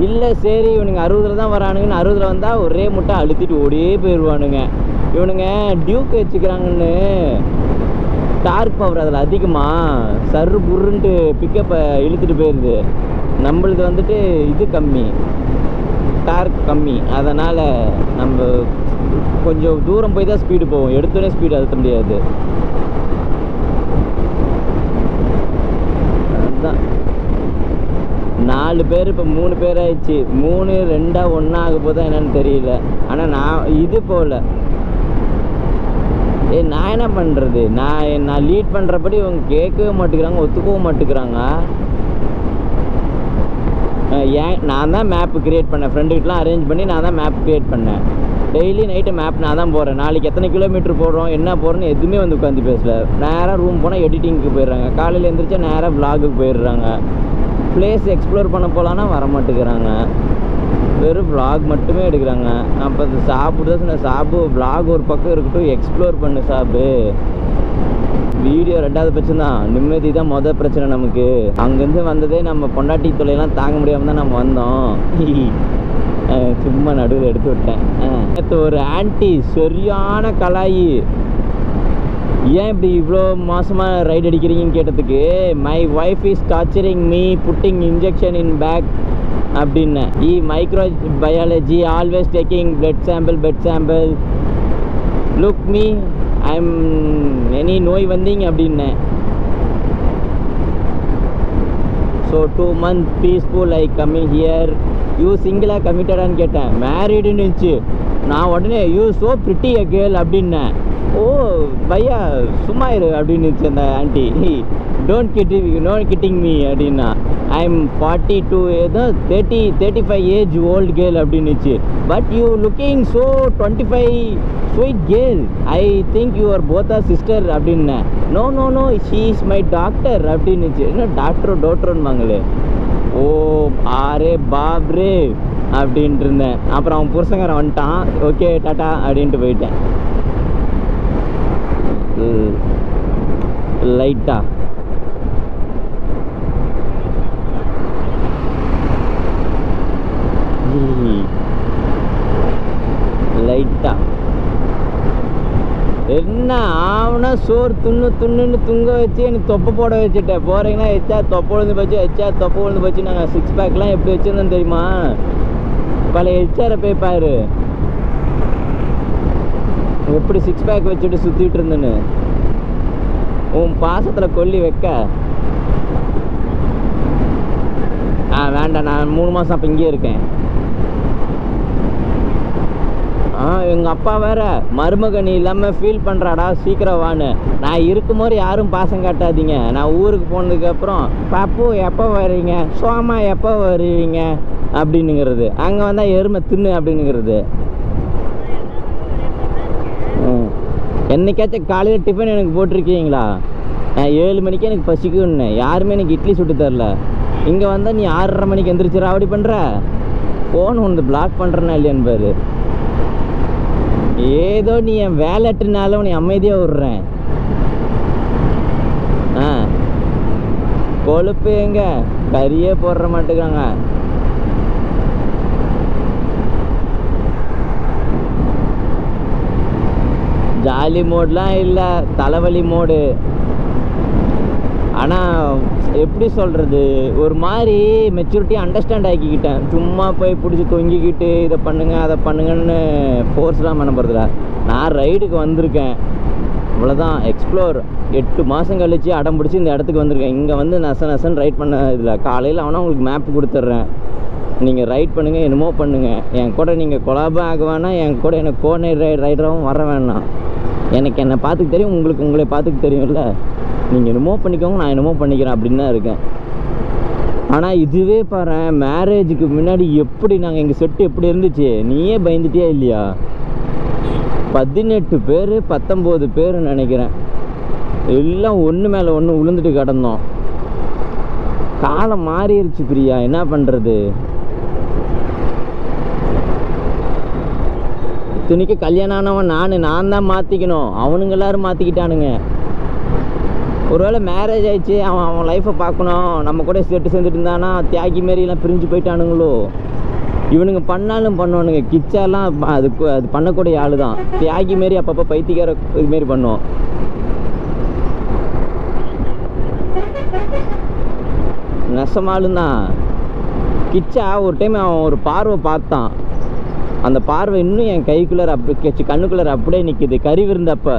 இல்லை சரி இவனுங்க 60ல் தான் வரானுங்கன்னு 60ல் வந்தால் ஒரே முட்டை அழுத்திட்டு ஓடியே போயிடுவானுங்க. இவனுங்க டியூக் வச்சுக்கிறாங்கன்னு டார்க் பவர் அதில் அதிகமாக சர்ரு புருன்ட்டு பிக்கப்பை இழுத்துட்டு போயிடுது. நம்மளுது வந்துட்டு இது கம்மி, டார்க் கம்மி. அதனால் நம்ம கொஞ்சம் தூரம் போய் தான் ஸ்பீடு போவோம், எடுத்தோடனே ஸ்பீடு அழுத்த முடியாது. அதுதான் 4 பேர் இப்போ 3 பேர் ஆயிடுச்சு. 3 2 1 ஆக போதா என்னன்னு தெரியல. ஆனால் நான் இது போகல. நான் என்ன பண்ணுறது, நான் லீட் பண்ணுறபடி இவங்க கேட்கவே மாட்டேங்கிறாங்க, ஒத்துக்கவும் மாட்டேங்கிறாங்க. ஏன் நான் தான் மேப்பு க்ரியேட் பண்ணேன், ஃப்ரெண்டுக்கிட்டலாம் அரேஞ்ச் பண்ணி நான் தான் மேப் க்ரியேட் பண்ணேன். டெய்லி நைட்டு மேப் நான் தான் போகிறேன். நாளைக்கு எத்தனை கிலோமீட்டர் போடுறோம் என்ன போகிறோன்னு எதுவுமே வந்து உட்காந்து பேசல. நேராக ரூம் போனால் எடிட்டிங்க்கு போயிடுறாங்க. காலையில் எழுந்திரிச்சா நேராக விலாகுக்கு போயிடுறாங்க. பிளேஸ் எக்ஸ்ப்ளோர் பண்ண போகலான்னா வரமாட்டேங்கிறாங்க. வெறும் விலாக் மட்டுமே எடுக்கிறாங்க. அப்போ அது சாப்பிட்டு தான் சாப்பு விலாக் ஒரு பக்கம் இருக்கட்டும், எக்ஸ்ப்ளோர் பண்ணு சாப்பு. வீடியோ 2வது பிரச்சனை தான், நிம்மதி தான் மொதல் பிரச்சனை நமக்கு. அங்கேருந்து வந்ததே நம்ம பொண்டாட்டி தொல்லையெல்லாம் தாங்க முடியாமல் தான் நம்ம வந்தோம். சும்மா நடுவில் எடுத்து விட்டேன். நேற்று ஒரு ஆன்ட்டி சரியான கலாயி, ஏன் இப்படி இவ்வளோ மாசமாக ரைடு அடிக்கிறீங்கன்னு கேட்டதுக்கு, my wife is torturing me putting injection in back அப்படின்னு. Microbiology always taking blood sample look me I'm any நோய் வந்தீங்க அப்படின்னேன். So 2 months peaceful I coming here. You சிங்கிளாக கமிட்டடான்னு கேட்டேன். மேரீடுன்னு இருந்துச்சு. நான் உடனே you so pretty a girl அப்படின்னேன். ஓ பையா சும்மா இரு அப்படின்னு இருந்துச்சு அந்த ஆண்டி. டோன்ட் கிட்டிங் மீ அப்படின்னா. ஐம் 42 ஏதோ 35 ஏஜ் ஓல்டு கேர்ள் அப்படின்னுச்சு. But you looking so 25 sweet girl, I think you are both are sister அப்படின்னேன். No no no she is my doctor அப்படின்னுச்சு. என்ன டாக்டரோன்னுவாங்களே. ஓ ஆரே பாப்ரே அப்படின்ட்டு இருந்தேன். அப்புறம் அவன் புருஷங்காரன் வந்துட்டான். ஓகே டாட்டா அப்படின்ட்டு போயிட்டேன். லைட்டா லைட்டா என்ன ஆவனா சோறு துண்ணுன்னு துங்க வச்சு எனக்கு தொப்பை போட வச்சுட்டேன். போகிறீங்கன்னா எச்சா தொப்பை விழுந்து போச்சு, எச்சா தொப்பை விழுந்து போச்சு. நாங்கள் 6 பேக்லாம் எப்படி வச்சுருந்தோம் தெரியுமா? பழைய ஹெச்ஆரை போய் பாரு எப்படி 6 பேக் வச்சுட்டு சுற்றிட்டு இருந்தேன்னு. உன் பாசத்தில் கொல்லி வைக்க வேண்டாம். நான் 3 மாதம் அப்போ இங்கேயே இருக்கேன். எங்கள் அப்பா வேற மருமகனி இல்லாமல் ஃபீல் பண்ணுறாடா, சீக்கிரம் வான்னு. நான் இருக்கும்போது யாரும் பாசம் காட்டாதீங்க. நான் ஊருக்கு போனதுக்கப்புறம் பாப்பு எப்போ வருவீங்க, சோமா எப்போ வருவீங்க அப்படின்னுங்கிறது. அங்கே வந்தால் எருமை தின்னு அப்படின்னுங்கிறது. என்னைக்காச்சும் காலையில் டிஃபன் எனக்கு போட்டிருக்கீங்களா? நான் 7 மணிக்கு எனக்கு பசிக்குன்னு யாருமே எனக்கு இட்லி சுட்டு தரல. இங்கே வந்தால் நீ 6:30 மணிக்கு எந்திரிச்சு ராவடி பண்ணுற, ஃபோன் ஒன்று பிளாக் பண்ணுறேன்னா இல்லையான்னு பாரு. ஏதோ நீ என் வேலைட்டுனால உன்னை அமைதியாக விடுறேன். கொழுப்பு எங்க கறியே போடுற மாட்டேங்கிறாங்க. ஜாலி மோட்லாம் இல்லை, தலைவலி மோடு. ஆனால் எப்படி சொல்கிறது, ஒரு மாதிரி மெச்சூரிட்டி அண்டர்ஸ்டாண்ட் ஆக்கிக்கிட்டேன். சும்மா போய் பிடிச்சி தொங்கிக்கிட்டு இதை பண்ணுங்க அதை பண்ணுங்கன்னு ஃபோர்ஸ்லாம் பண்ண போகிறதில்ல. நான் ரைடுக்கு வந்திருக்கேன், இவ்வளோதான். எக்ஸ்ப்ளோர் 8 மாதம் கழிச்சு அடம் பிடிச்சி இந்த இடத்துக்கு வந்திருக்கேன். இங்கே வந்து நசன் ரைட் பண்ண இதில் காலையில் அவனா உங்களுக்கு மேப் கொடுத்துட்றேன், நீங்கள் ரைட் பண்ணுங்கள், என்னமோ பண்ணுங்கள். என் கூட நீங்கள் கொலாபம் ஆக வேணாம், என் கூட எனக்கு கோனை ரைடராகவும் வர வேணாம். எனக்கு என்னை பார்த்துக்கு தெரியும், உங்களுக்கு உங்களை பார்த்துக்கு தெரியும்ல. நீங்கள் என்னமோ பண்ணிக்கோங்க, நான் என்னமோ பண்ணிக்கிறேன் அப்படின்னு தான் இருக்கேன். ஆனால் இதுவே பாரு, மேரேஜுக்கு முன்னாடி எப்படி நாங்கள் எங்கள் செட்டு எப்படி இருந்துச்சு, நீயே பயந்துட்டியா இல்லையா? 18 பேர் 19 பேர் நினைக்கிறேன். எல்லாம் ஒன்று மேலே ஒன்று விழுந்துட்டு கிடந்தோம். காலம் மாறிடுச்சு பிரியா, என்ன பண்ணுறது? துணிக்கு கல்யாணம் ஆனவன் நான் தான் மாற்றிக்கணும், அவனுங்க எல்லாரும் மாற்றிக்கிட்டானுங்க. ஒருவேளை மேரேஜ் ஆயிடுச்சு, அவன் லைஃப்பை பார்க்கணும், நம்ம கூட சேர்ந்துட்டு இருந்தானா தியாகி மாரிலாம் பிரிஞ்சு போயிட்டானுங்களோ. இவனுங்க பண்ணாலும் பண்ணுவானுங்க. கிச்சாலாம் அது பண்ணக்கூடிய ஆள் தான். தியாகி மாரி அப்பப்போ பைத்தியக்கார இதுமாரி பண்ணுவோம். நெசமாலும் தான். கிச்சா ஒரு டைம் அவன் ஒரு பார்வை பார்த்தான், அந்த பார்வை இன்னும் என் கைக்குள்ளார அப்படி கண்ணுக்குள்ளார அப்படியே நிற்கிது. கறி விருந்தப்போ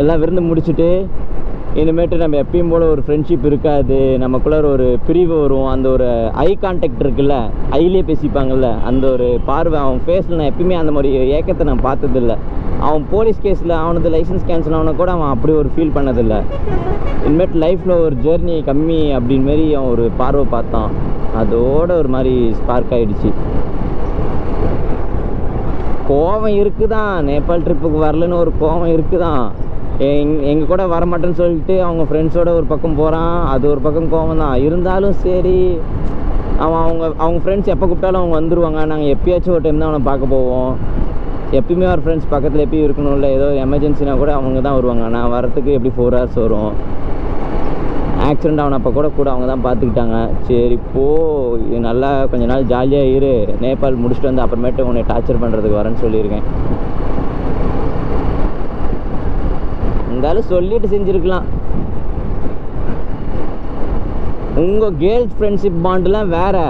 எல்லாம் விருந்து முடிச்சுட்டு இனிமேட்டு நம்ம எப்பயும் போல் ஒரு ஃப்ரெண்ட்ஷிப் இருக்காது, நமக்குள்ளார ஒரு பிரிவு வரும். அந்த ஒரு ஐ கான்டாக்ட் இருக்குல்ல, ஐலே பேசிப்பாங்கள்ல, அந்த ஒரு பார்வை அவன் ஃபேஸில் நான் எப்பயுமே அந்த மாதிரி ஏக்கத்தை நான் பார்த்ததில்லை. அவன் போலீஸ் கேஸில் அவனது லைசன்ஸ் கேன்சல் ஆன கூட அவன் அப்படி ஒரு ஃபீல் பண்ணதில்லை. இனிமேட்டு லைஃப்பில் ஒரு ஜேர்னி கம்மி அப்படின்னு மாரி அவன் ஒரு பார்வை பார்த்தான். அதோட ஒரு மாதிரி ஸ்பார்க் ஆகிடுச்சு. கோவம் இருக்குதான், நேபாள் ட்ரிப்புக்கு வரலன்னு ஒரு கோவம் இருக்குதான். எங்கள் கூட வரமாட்டேன்னு சொல்லிட்டு அவங்க ஃப்ரெண்ட்ஸோட ஒரு பக்கம் போகிறான், அது ஒரு பக்கம் கோவம் தான். இருந்தாலும் சரி, அவங்க ஃப்ரெண்ட்ஸ் எப்போ கூப்பிட்டாலும் அவங்க வந்துடுவாங்க. நாங்கள் எப்பயாச்சும் ஒரு டைம் தான் அவனை பார்க்க போவோம். எப்பயுமே ஒரு ஃப்ரெண்ட்ஸ் பக்கத்தில் எப்பயும் இருக்கணும்ல, ஏதோ எமர்ஜென்சினா கூட அவங்க தான் வருவாங்க. நான் வரத்துக்கு எப்படி 4 hours வரும். ஆக்சிடெண்ட் ஆனப்போ கூட அவங்க தான் பார்த்துக்கிட்டாங்க. சரி போ, நல்லா கொஞ்ச நாள் ஜாலியாக இரு, நேபாள் முடிச்சுட்டு வந்து அப்புறமேட்டு உன்னை டார்ச்சர் பண்ணுறதுக்கு வரேன்னு சொல்லியிருக்கேன். இருந்தாலும் சொல்லிட்டு செஞ்சுருக்கலாம். உங்கள் கேர்ள்ஸ் ஃப்ரெண்ட்ஷிப் பாண்டுலாம் வேறு.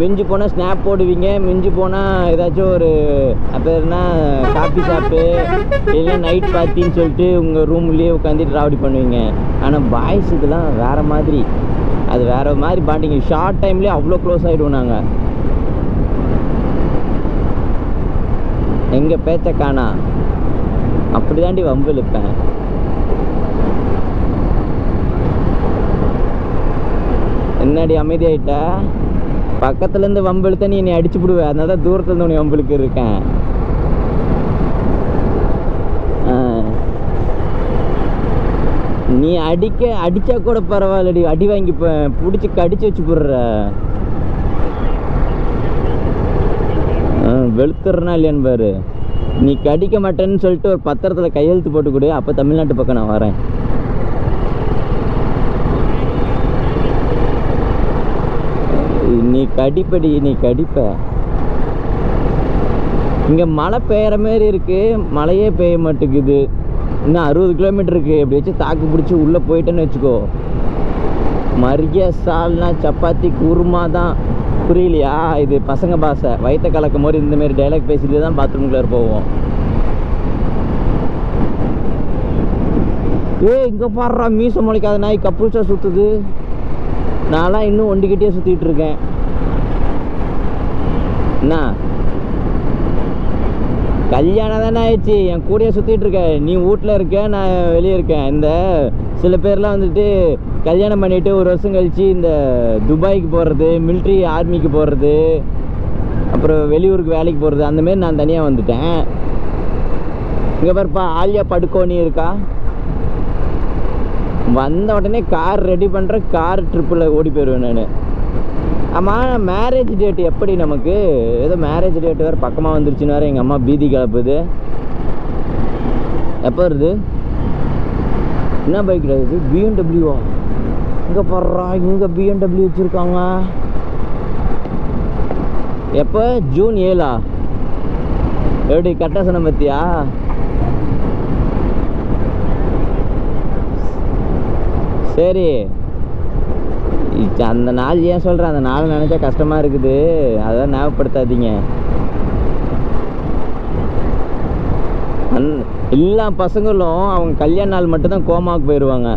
மிஞ்சி போனால் ஸ்னாப் போடுவீங்க, மிஞ்சி போனால் ஏதாச்சும் ஒரு பேர்னா காஃபி ஷாப்பு இல்லை நைட் பார்ட்டின்னு சொல்லிட்டு உங்கள் ரூம்லேயே உட்காந்துட்டு ராவடி பண்ணுவீங்க. ஆனால் பாய்ஸ் இதெல்லாம் வேறு மாதிரி, அது வேறு மாதிரி பாண்டிங்க. ஷார்ட் டைம்லேயே அவ்வளோ க்ளோஸ் ஆகிடுவோம் நாங்கள். எங்கள் பேச்ச காணா அப்படி தாண்டி வம்பு இழுப்பேன். என்னடி அமைதியாயிட்டா? பக்கத்துலேருந்து வம்பு இழுத்த நீ என்னை அடிச்சு விடுவேன், அதனால தான் தூரத்துலேருந்து உனக்கு வம்பு இழுக்க இருக்கேன். நீ அடிச்சா கூட பரவாயில்லடி, அடி வாங்கிப்பேன், பிடிச்சி கடிச்சு வச்சு போடுற. வெளுத்துறனா இல்லையான்னு பாரு. நீ கடிக்க மாட்டேன்னு சொல்லிட்டு ஒரு பத்திரத்தில் கையெழுத்து போட்டு கொடு, அப்போ தமிழ்நாட்டு பக்கம் நான் வரேன். நீ கடிப்படி, நீ கடிப்ப. இங்கே மழை பெய்கிற மாரி இருக்கு, மழையே பெய்ய மாட்டேங்குது. இன்னும் 60 கிலோமீட்டர் இருக்கு. எப்படி வச்சு தாக்கு பிடிச்சி உள்ளே போயிட்டேன்னு வச்சுக்கோ, மரியா சால்னா சப்பாத்தி குருமா தான். புரியலையா? இது பசங்க பாஷை, வயிற்ற கலக்கும் போது இந்தமாரி டைலாக் பேசிட்டு தான் பாத்ரூம்குள்ளே போவோம். இங்கே பாடுறா, மீச முளைக்காத நாய் கப்புள்ஸா சுற்றுது. நான்லாம் இன்னும் ஒண்டிக்கிட்டே சுற்றிட்டு இருக்கேன். என்ன கல்யாணம் தானே ஆயிடுச்சு, என் கூடயே சுற்றிட்டு இருக்க. நீ வீட்டில் இருக்க, நான் வெளியே இருக்கேன். இந்த சில பேர்லாம் வந்துட்டு கல்யாணம் பண்ணிவிட்டு ஒரு வருஷம் கழித்து இந்த துபாய்க்கு போகிறது, மிலிட்ரி ஆர்மிக்கு போகிறது, அப்புறம் வெளியூருக்கு வேலைக்கு போகிறது, அந்தமாரி நான் தனியாக வந்துட்டேன். இங்கே பாருப்பா, ஆலியா படுகோனி இருக்கா. வந்த உடனே கார் ரெடி பண்ணுற, கார் ட்ரிப்பில் ஓடி போயிடுவேன் நான். ஆமாம், மேரேஜ் டேட் எப்படி நமக்கு? ஏதோ மேரேஜ் டேட் வேறு பக்கமாக வந்துருச்சுன்னு வேறு எங்கள் அம்மா பீதி கிளப்புது. எப்போ வருது? என்ன பைக் இது? BMW. இங்கே போடுறா, இங்கே BMW வச்சுருக்காங்க. எப்போ? ஜூன் 7. எப்படி கரெக்டாக சொன்ன பற்றியா? சரி, அந்த நாள் ஏன் சொல்கிறேன், அந்த நாள் நினச்சா கஷ்டமாக இருக்குது, அதான் ஞாபகப்படுத்தாதீங்க. எல்லா பசங்களும் அவங்க கல்யாண நாள் மட்டும்தான் கோமாவுக்கு போயிடுவாங்க.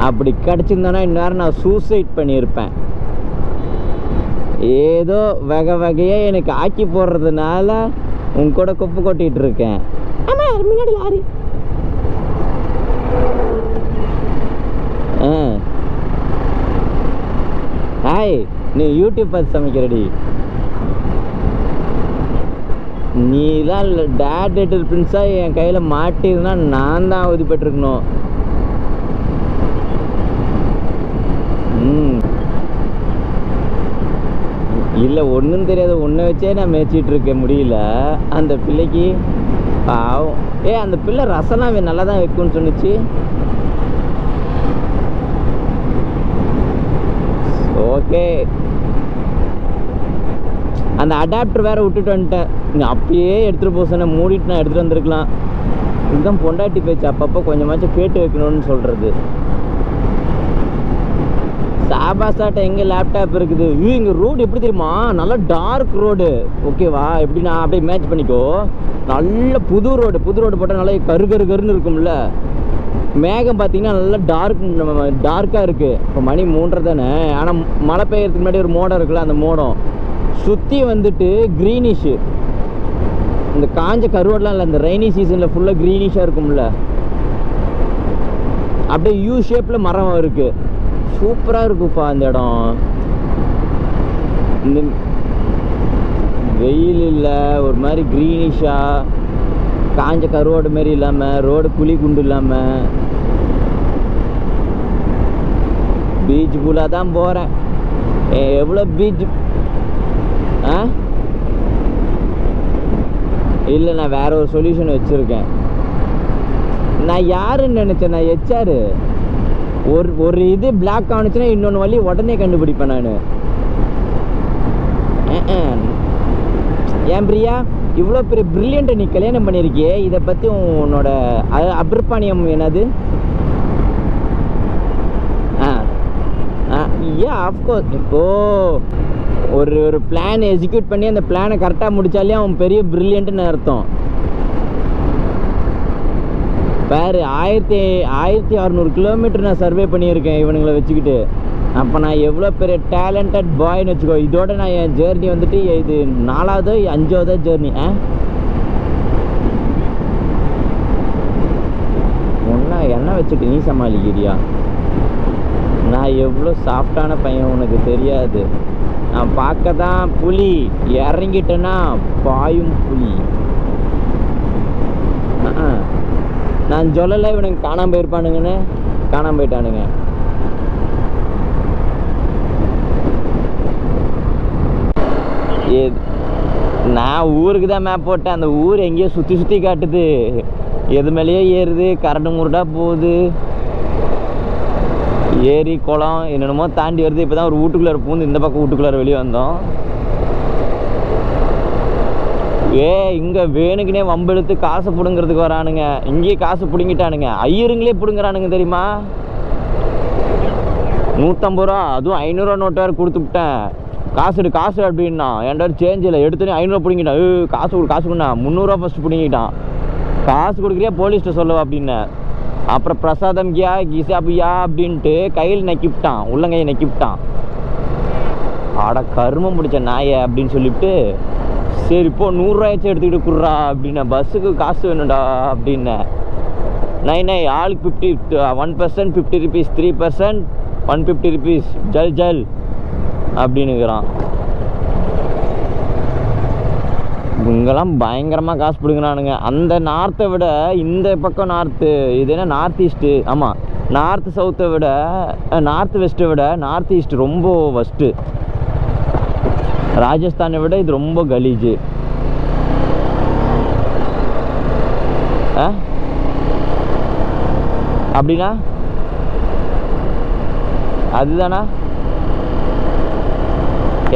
அப்படி கிடச்சிருந்தோன்னா இந்நேரம் நான் சூசைட் பண்ணியிருப்பேன். ஏதோ வகையாக எனக்கு ஆக்கி போடுறதுனால உன் கூட குப்பை கொட்டிகிட்டு இருக்கேன். ஆமாம், முன்னாடி லாரி. ஹாய், நீ யூடியூப் பார்த்து சமைக்கிறடி. நீலாம் டேட் லிட்டில் பிரின்ஸாக என் கையில் மாட்டிருந்தா நான் தான் அவதிப்பட்டிருக்கணும். இல்லை, ஒன்றும் தெரியாது, ஒன்றை வச்சே நான் மேய்ச்சிட்டு இருக்க முடியல. அந்த பிள்ளைக்கு பாவம். அந்த பிள்ளை ரசம்லாம் நல்லா தான் வைக்கும்னு சொன்னிச்சு. ஓகே, அந்த அடாப்டர் வேறு விட்டுட்டு வந்துட்டேன். நீங்கள் அப்பயே எடுத்துகிட்டு போக சொன்ன, மூடிட்டு நான் எடுத்துகிட்டு வந்திருக்கலாம். இதுதான் பொண்டாட்டி பேச்சு, அப்பப்போ கொஞ்சமாச்சும் கேட்டு வைக்கணும்னு சொல்கிறது. சாபாசாட்ட எங்கே லேப்டாப் இருக்குது? இங்கே ரோடு எப்படி தெரியுமா? நல்லா டார்க் ரோடு, ஓகேவா? எப்படி நான் அப்படியே மேட்ச் பண்ணிக்கோ. நல்ல புது ரோடு போட்டால் நல்லா கருன்னு இருக்கும்ல. மேகம் பார்த்தீங்கன்னா நல்லா டார்க்காக இருக்குது. இப்போ மணி 3:30 தானே, ஆனால் மழை பெய்யறதுக்கு முன்னாடி ஒரு மோடம் இருக்குல்ல, அந்த மோடம் சுற்றி வந்துட்டு க்ரீனிஷு. இந்த காஞ்ச கருவாடெலாம் இல்லை, இந்த ரெய்னி சீசனில் ஃபுல்லாக க்ரீனிஷாக இருக்கும்ல. அப்படியே யூ ஷேப்பில் மரம் இருக்குது. சூப்பராக இருக்குப்பா அந்த இடம். இந்த வெயில் இல்லை, ஒரு மாதிரி க்ரீனிஷாக, காஞ்ச கருவாடு மாரி இல்லாமல், ரோடு குழி குண்டு இல்லாமல். பீச் ஃபுல்லாக தான் போகிறேன். எவ்வளோ பீச்? இல்லை, நான் வேற ஒரு சொல்யூஷன் வச்சுருக்கேன். நான் யாருன்னு நினச்சேன்? நான் HR. ஒரு இது பிளாக் ஆனிச்சுன்னா இன்னொன்று வழி உடனே கண்டுபிடிப்பேன் நான். ஏன் பிரியா, இவ்வளோ பெரிய பிரில்லியண்ட்டை நீ கல்யாணம் பண்ணியிருக்கியே, இதை பற்றி உன்னோட அபிர்பாணியம் என்னது? ஆஃப்கோர்ஸ். இப்போ ஒரு பிளான் எக்ஸிக்யூட் பண்ணி அந்த பிளானை கரெக்டாக முடித்தாலே அவன் பெரிய பிரில்லியண்ட்டுன்னு அர்த்தம். வேறு 1600 கிலோமீட்டர் நான் சர்வே பண்ணியிருக்கேன் இவனுங்களை வச்சுக்கிட்டு. அப்போ நான் எவ்வளோ பெரிய டேலண்டட் பாய்னு வச்சுக்கோ. இதோட நான் என் ஜேர்னி வந்துட்டு இது 4வது 5வது ஜேர்னி. வச்சுட்டு நீ சமாளிக்கிறியா? நான் எவ்வளோ சாஃப்டான பையன் உனக்கு தெரியாது. நான் பார்க்க தான் புலி, இறங்கிட்டேன்னா பாயும் புலி. நான் சொல்லலை இவனுக்கு காணாமல் போயிருப்பானுங்கன்னு. காணாமல் போயிட்டானுங்க. நான் ஊருக்கு தான் மேப் போட்டேன். அந்த ஊர் எங்கேயோ சுற்றி சுற்றி காட்டுது. எது மேலேயோ ஏறுது, கரண்டு முருடா போகுது. ஏரி குளம் என்னென்னமோ தாண்டி வருது. இப்போ தான் ஒரு வீட்டுக்குள்ளார பூந்து இந்த பக்கம் வீட்டுக்குள்ளார வெளியே வந்தோம். இங்கே வேணுக்குனே வம்பெடுத்து காசை பிடுங்கிறதுக்கு வரானுங்க. இங்கேயே காசு பிடுங்கிட்டானுங்க. ஐயருங்களே பிடுங்குறானுங்க தெரியுமா? 150 ரூபா, அதுவும் 500 ரூபா நோட்டு வேறு கொடுத்து விட்டேன். காசு காசு அப்படின்னா என்கிட்ட சேஞ்ச் இல்லை. எடுத்துனே 500 பிடிங்கிட்டான். காசு கொடு காசு கொடுண்ணா. 300 ரூபா ஃபஸ்ட்டு பிடிங்கிட்டான். காசு கொடுக்குறியா போலீஸ்கிட்ட சொல்லுவா அப்படின்னு. அப்புறம் பிரசாதம் கியா கிசாபியா அப்படின்ட்டு கையில் நக்கிவிட்டான். உள்ளங்கையை நக்கிவிட்டான். ஆட கருமம் பிடிச்ச நாயை அப்படின்னு சொல்லிவிட்டு, சரி இப்போ 100 ரூபாயாச்சும் எடுத்துக்கிட்டு குடுறா அப்படின்னா. பஸ்ஸுக்கு காசு வேணும்டா அப்படின்னேன். நை ஆளுக்கு 50, 1% 50 rupees, 3% 150 rupees, ஜல் ஜல் அப்படின்னுக்கிறான். இங்கெல்லாம் பயங்கரமாக காசு பிடுங்குறானுங்க. அந்த நார்த்தை விட இந்த பக்கம் நார்த்து, இது என்ன நார்த் ஈஸ்ட்டு. ஆமாம், நார்த்து சவுத்தை விட நார்த் வெஸ்ட்டை விட நார்த் ஈஸ்ட் ரொம்ப ஃபஸ்ட்டு. ராஜஸ்தானை விட இது ரொம்ப கலீஜு. அப்படின்னா அதுதானா?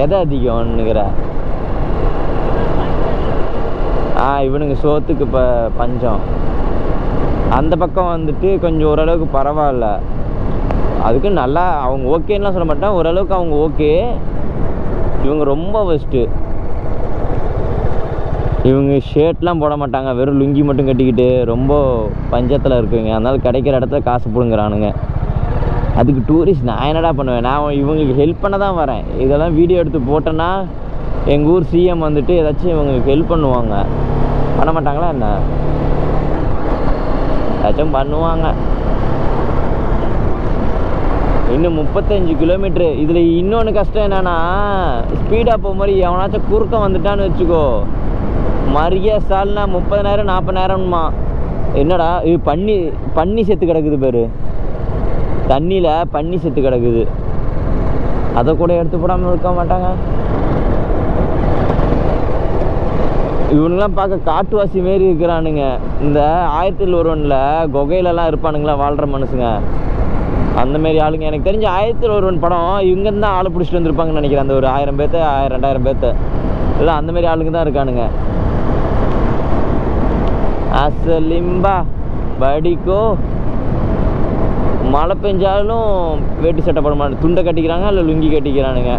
எதை அதிகம்னுங்கிற? இவனுங்க சோத்துக்கு இப்போ பஞ்சம். அந்த பக்கம் வந்துட்டு கொஞ்சம் ஓரளவுக்கு பரவாயில்ல. அதுக்கு நல்லா அவங்க ஓகேன்னா சொல்ல மாட்டேன், ஓரளவுக்கு அவங்க ஓகே. இவங்க ரொம்ப ஃபஸ்ட்டு. இவங்க ஷர்ட்லாம் போட மாட்டாங்க, வெறும் லுங்கி மட்டும் கட்டிக்கிட்டு ரொம்ப பஞ்சத்தில் இருக்குங்க. அதனால கிடைக்கிற இடத்துல காசு பிடுங்குறானுங்க. அதுக்கு டூரிஸ்ட் நான் என்னடா பண்ணுவேன்? நான் இவங்களுக்கு ஹெல்ப் பண்ண தான் வரேன். இதெல்லாம் வீடியோ எடுத்து போட்டேன்னா எங்கள் ஊர் சிஎம் வந்துட்டு ஏதாச்சும் இவங்களுக்கு ஹெல்ப் பண்ணுவாங்க. பண்ண மாட்டாங்களா என்ன? ஏதாச்சும் பண்ணுவாங்க. இன்னும் 35 கிலோமீட்ரு. இதில் இன்னொன்று கஷ்டம் என்னன்னா, ஸ்பீடாக போக மாதிரி எவனாச்சும் குறுக்கம் வந்துட்டான்னு வச்சுக்கோ, மரியா சால்னா 30,000 40,000மா. என்னடா இது? பன்னி செத்து கிடக்குது பேர். தண்ணியில் பன்னி செத்து கிடக்குது. அதை கூட எடுத்து போடாமல் இருக்க மாட்டாங்க. இவனுங்களாம் பார்க்க காட்டுவாசி மாரி இருக்கிறானுங்க. இந்த 1001 குகையிலலாம் இருப்பானுங்களா வாழ்கிற மனுஷங்க, அந்தமாரி ஆளுங்க. எனக்கு தெரிஞ்ச 1001 படம் இவங்க தான் ஆளை பிடிச்சிட்டு வந்திருப்பாங்கன்னு நினைக்கிறேன். அந்த ஒரு 1000 பேர்த்த 1000-2000 பேர்த்த இல்லை, அந்தமாரி ஆளுங்க தான் இருக்கானுங்க. அசலிம்பா படிக்கோ. மழை பெஞ்சாலும் வேட்டி சட்டை போட மாட்டேன், துண்டை கட்டிக்கிறாங்க இல்லை லுங்கி கட்டிக்கிறானுங்க.